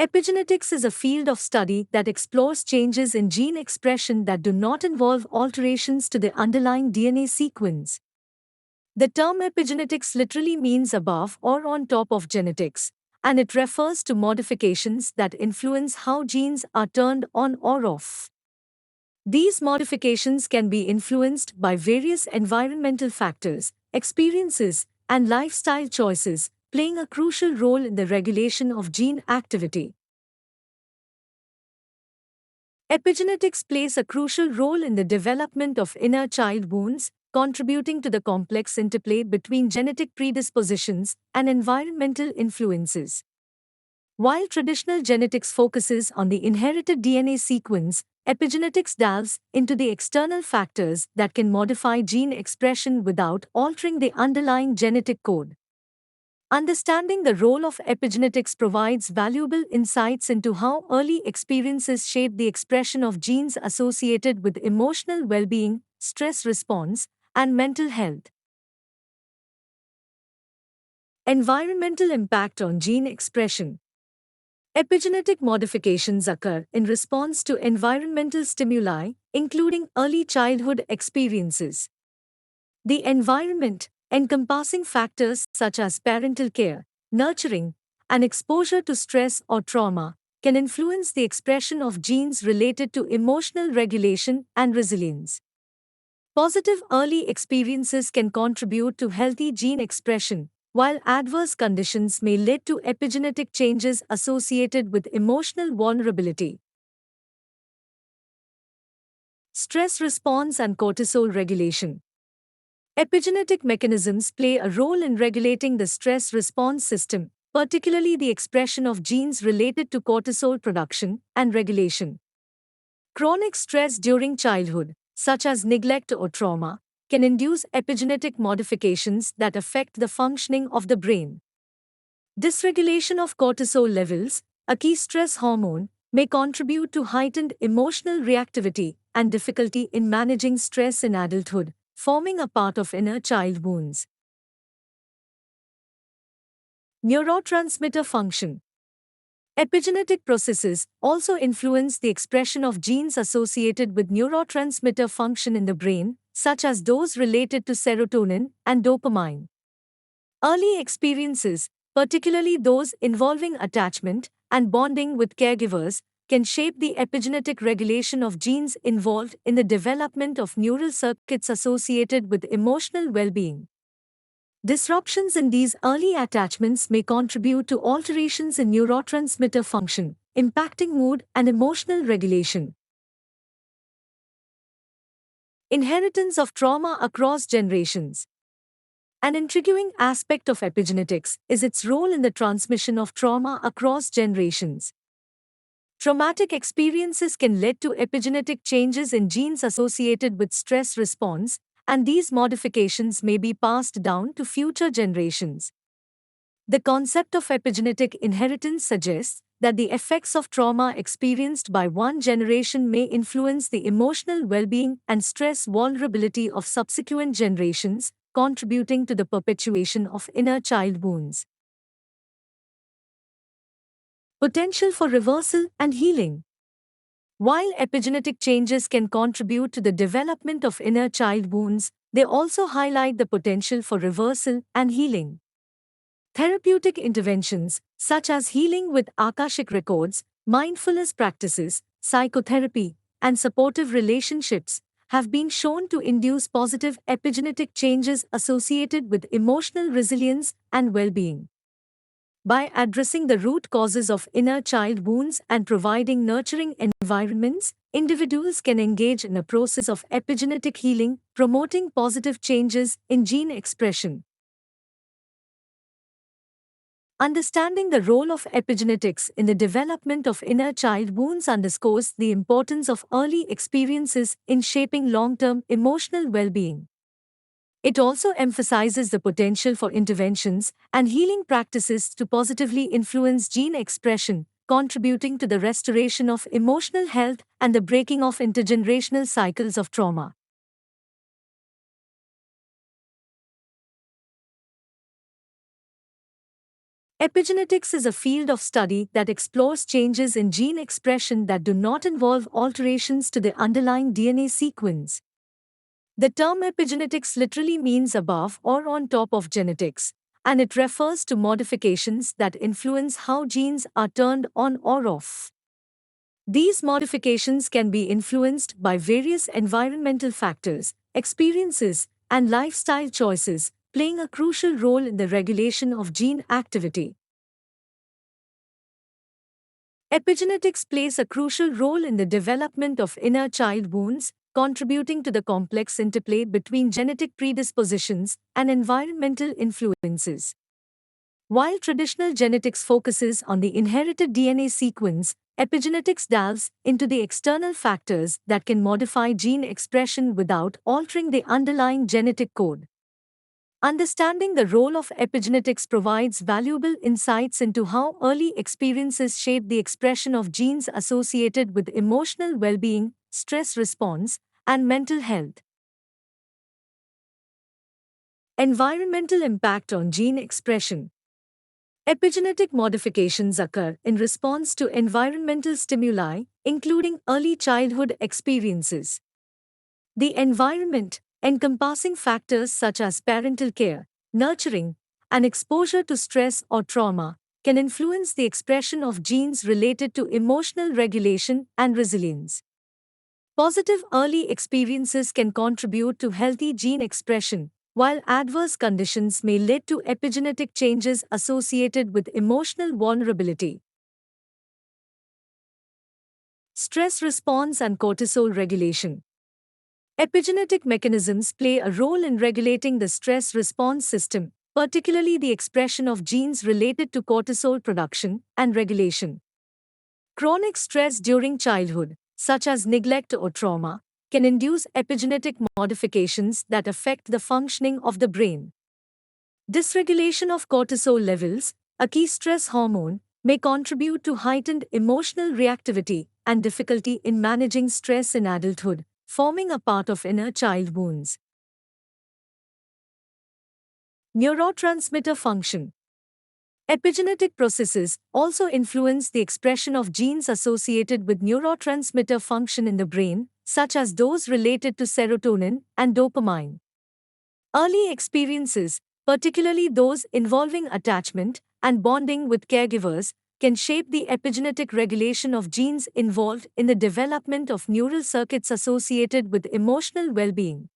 Epigenetics is a field of study that explores changes in gene expression that do not involve alterations to the underlying DNA sequence. The term epigenetics literally means above or on top of genetics, and it refers to modifications that influence how genes are turned on or off. These modifications can be influenced by various environmental factors, experiences, and lifestyle choices, playing a crucial role in the regulation of gene activity. Epigenetics plays a crucial role in the development of inner child wounds, contributing to the complex interplay between genetic predispositions and environmental influences. While traditional genetics focuses on the inherited DNA sequence, epigenetics delves into the external factors that can modify gene expression without altering the underlying genetic code. Understanding the role of epigenetics provides valuable insights into how early experiences shape the expression of genes associated with emotional well-being, stress response, and mental health. Environmental impact on gene expression. Epigenetic modifications occur in response to environmental stimuli, including early childhood experiences. The environment, encompassing factors such as parental care, nurturing, and exposure to stress or trauma, can influence the expression of genes related to emotional regulation and resilience. Positive early experiences can contribute to healthy gene expression, while adverse conditions may lead to epigenetic changes associated with emotional vulnerability. Stress response and cortisol regulation. Epigenetic mechanisms play a role in regulating the stress response system, particularly the expression of genes related to cortisol production and regulation. Chronic stress during childhood, such as neglect or trauma, can induce epigenetic modifications that affect the functioning of the brain. Dysregulation of cortisol levels, a key stress hormone, may contribute to heightened emotional reactivity and difficulty in managing stress in adulthood, forming a part of inner child wounds. Neurotransmitter function. Epigenetic processes also influence the expression of genes associated with neurotransmitter function in the brain, such as those related to serotonin and dopamine. Early experiences, particularly those involving attachment and bonding with caregivers, can shape the epigenetic regulation of genes involved in the development of neural circuits associated with emotional well-being. Disruptions in these early attachments may contribute to alterations in neurotransmitter function, impacting mood and emotional regulation. Inheritance of trauma across generations. An intriguing aspect of epigenetics is its role in the transmission of trauma across generations. Traumatic experiences can lead to epigenetic changes in genes associated with stress response, and these modifications may be passed down to future generations. The concept of epigenetic inheritance suggests that the effects of trauma experienced by one generation may influence the emotional well-being and stress vulnerability of subsequent generations, contributing to the perpetuation of inner child wounds. Potential for reversal and healing. While epigenetic changes can contribute to the development of inner child wounds, they also highlight the potential for reversal and healing. Therapeutic interventions, such as healing with Akashic records, mindfulness practices, psychotherapy, and supportive relationships, have been shown to induce positive epigenetic changes associated with emotional resilience and well-being. By addressing the root causes of inner child wounds and providing nurturing environments, individuals can engage in a process of epigenetic healing, promoting positive changes in gene expression. Understanding the role of epigenetics in the development of inner child wounds underscores the importance of early experiences in shaping long-term emotional well-being. It also emphasizes the potential for interventions and healing practices to positively influence gene expression, contributing to the restoration of emotional health and the breaking of intergenerational cycles of trauma. Epigenetics is a field of study that explores changes in gene expression that do not involve alterations to the underlying DNA sequence. The term epigenetics literally means above or on top of genetics, and it refers to modifications that influence how genes are turned on or off. These modifications can be influenced by various environmental factors, experiences, and lifestyle choices, playing a crucial role in the regulation of gene activity. Epigenetics plays a crucial role in the development of inner child wounds, contributing to the complex interplay between genetic predispositions and environmental influences. While traditional genetics focuses on the inherited DNA sequence, epigenetics delves into the external factors that can modify gene expression without altering the underlying genetic code. Understanding the role of epigenetics provides valuable insights into how early experiences shape the expression of genes associated with emotional well-being, stress response, and mental health. Environmental impact on gene expression. Epigenetic modifications occur in response to environmental stimuli, including early childhood experiences. The environment, encompassing factors such as parental care, nurturing, and exposure to stress or trauma, can influence the expression of genes related to emotional regulation and resilience. Positive early experiences can contribute to healthy gene expression, while adverse conditions may lead to epigenetic changes associated with emotional vulnerability. Stress response and cortisol regulation. Epigenetic mechanisms play a role in regulating the stress response system, particularly the expression of genes related to cortisol production and regulation. Chronic stress during childhood, such as neglect or trauma, can induce epigenetic modifications that affect the functioning of the brain. Dysregulation of cortisol levels, a key stress hormone, may contribute to heightened emotional reactivity and difficulty in managing stress in adulthood, forming a part of inner child wounds. Neurotransmitter function. Epigenetic processes also influence the expression of genes associated with neurotransmitter function in the brain, such as those related to serotonin and dopamine. Early experiences, particularly those involving attachment and bonding with caregivers, can shape the epigenetic regulation of genes involved in the development of neural circuits associated with emotional well-being.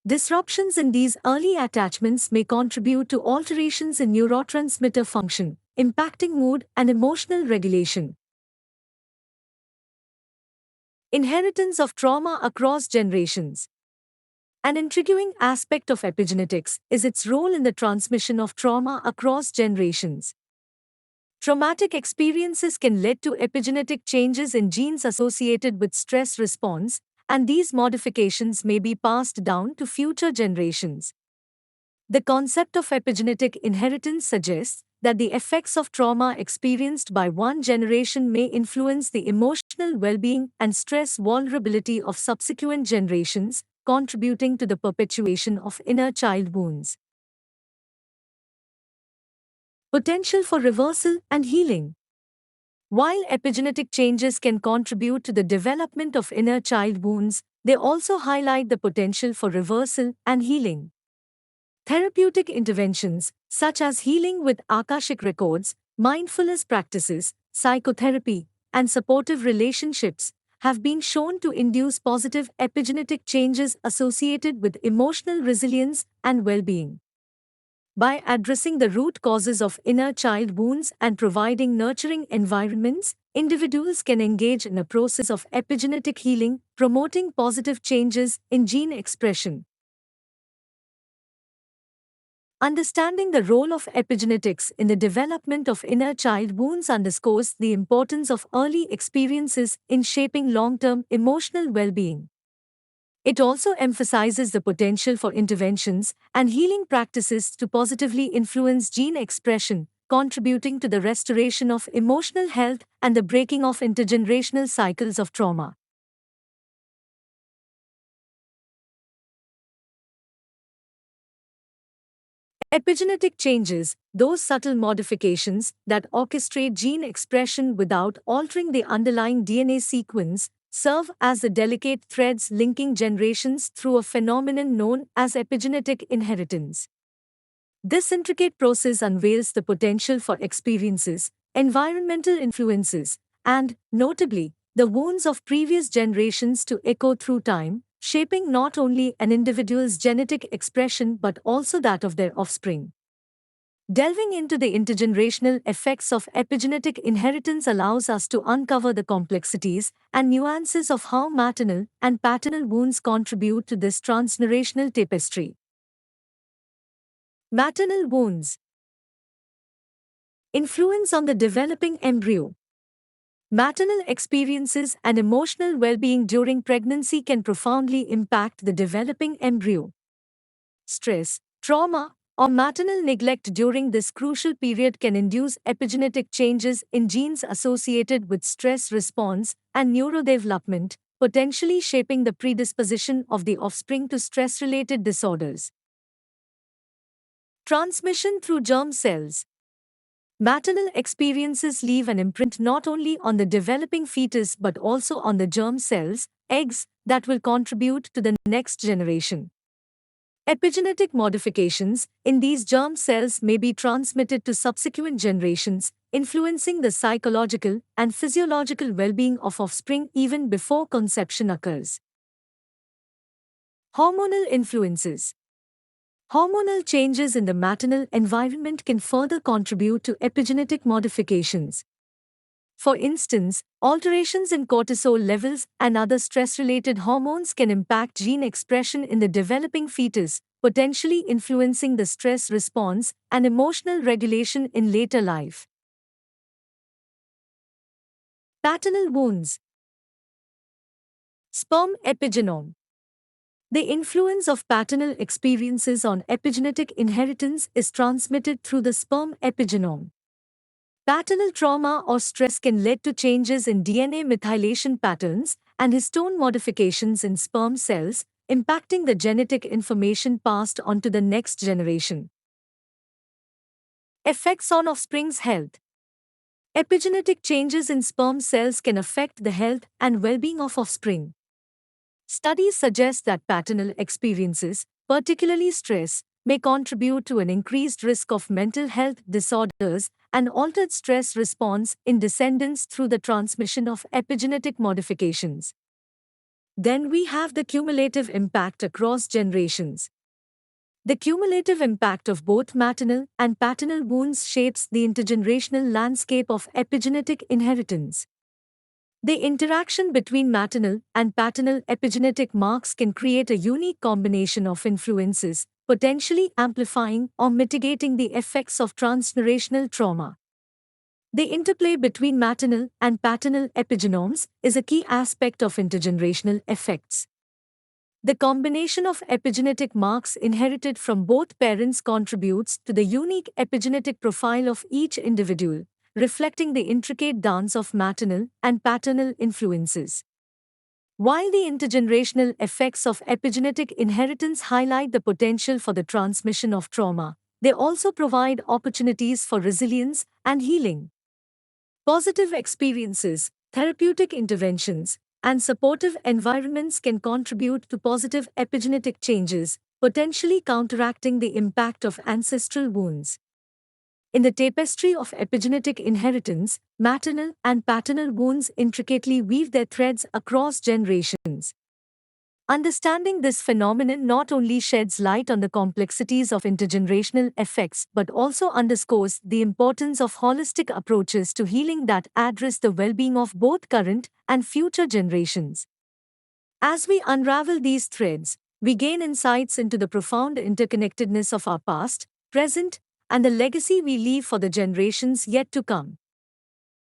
Disruptions in these early attachments may contribute to alterations in neurotransmitter function, impacting mood and emotional regulation. Inheritance of trauma across generations. An intriguing aspect of epigenetics is its role in the transmission of trauma across generations. Traumatic experiences can lead to epigenetic changes in genes associated with stress response, and these modifications may be passed down to future generations. The concept of epigenetic inheritance suggests that the effects of trauma experienced by one generation may influence the emotional well-being and stress vulnerability of subsequent generations, contributing to the perpetuation of inner child wounds. Potential for reversal and healing. While epigenetic changes can contribute to the development of inner child wounds, they also highlight the potential for reversal and healing. Therapeutic interventions, such as healing with Akashic records, mindfulness practices, psychotherapy, and supportive relationships, have been shown to induce positive epigenetic changes associated with emotional resilience and well-being. By addressing the root causes of inner child wounds and providing nurturing environments, individuals can engage in a process of epigenetic healing, promoting positive changes in gene expression. Understanding the role of epigenetics in the development of inner child wounds underscores the importance of early experiences in shaping long-term emotional well-being. It also emphasizes the potential for interventions and healing practices to positively influence gene expression, contributing to the restoration of emotional health and the breaking of intergenerational cycles of trauma. Epigenetic changes, those subtle modifications that orchestrate gene expression without altering the underlying DNA sequence, serve as the delicate threads linking generations through a phenomenon known as epigenetic inheritance. This intricate process unveils the potential for experiences, environmental influences, and, notably, the wounds of previous generations to echo through time, shaping not only an individual's genetic expression but also that of their offspring. Delving into the intergenerational effects of epigenetic inheritance allows us to uncover the complexities and nuances of how maternal and paternal wounds contribute to this transgenerational tapestry. Maternal wounds. Influence on the developing embryo. Maternal experiences and emotional well-being during pregnancy can profoundly impact the developing embryo. Stress, trauma, or maternal neglect during this crucial period can induce epigenetic changes in genes associated with stress response and neurodevelopment, potentially shaping the predisposition of the offspring to stress-related disorders. Transmission through germ cells. Maternal experiences leave an imprint not only on the developing fetus but also on the germ cells, eggs, that will contribute to the next generation. Epigenetic modifications in these germ cells may be transmitted to subsequent generations, influencing the psychological and physiological well-being of offspring even before conception occurs. Hormonal influences. Hormonal changes in the maternal environment can further contribute to epigenetic modifications. For instance, alterations in cortisol levels and other stress-related hormones can impact gene expression in the developing fetus, potentially influencing the stress response and emotional regulation in later life. Paternal wounds. Sperm epigenome. The influence of paternal experiences on epigenetic inheritance is transmitted through the sperm epigenome. Paternal trauma or stress can lead to changes in DNA methylation patterns and histone modifications in sperm cells, impacting the genetic information passed on to the next generation. Effects on offspring's health. Epigenetic changes in sperm cells can affect the health and well-being of offspring. Studies suggest that paternal experiences, particularly stress, may contribute to an increased risk of mental health disorders and altered stress response in descendants through the transmission of epigenetic modifications. Then we have the cumulative impact across generations. The cumulative impact of both maternal and paternal wounds shapes the intergenerational landscape of epigenetic inheritance. The interaction between maternal and paternal epigenetic marks can create a unique combination of influences, potentially amplifying or mitigating the effects of transgenerational trauma. The interplay between maternal and paternal epigenomes is a key aspect of intergenerational effects. The combination of epigenetic marks inherited from both parents contributes to the unique epigenetic profile of each individual, reflecting the intricate dance of maternal and paternal influences. While the intergenerational effects of epigenetic inheritance highlight the potential for the transmission of trauma, they also provide opportunities for resilience and healing. Positive experiences, therapeutic interventions, and supportive environments can contribute to positive epigenetic changes, potentially counteracting the impact of ancestral wounds. In the tapestry of epigenetic inheritance, maternal and paternal wounds intricately weave their threads across generations. Understanding this phenomenon not only sheds light on the complexities of intergenerational effects but also underscores the importance of holistic approaches to healing that address the well-being of both current and future generations. As we unravel these threads, we gain insights into the profound interconnectedness of our past, present, and the legacy we leave for the generations yet to come.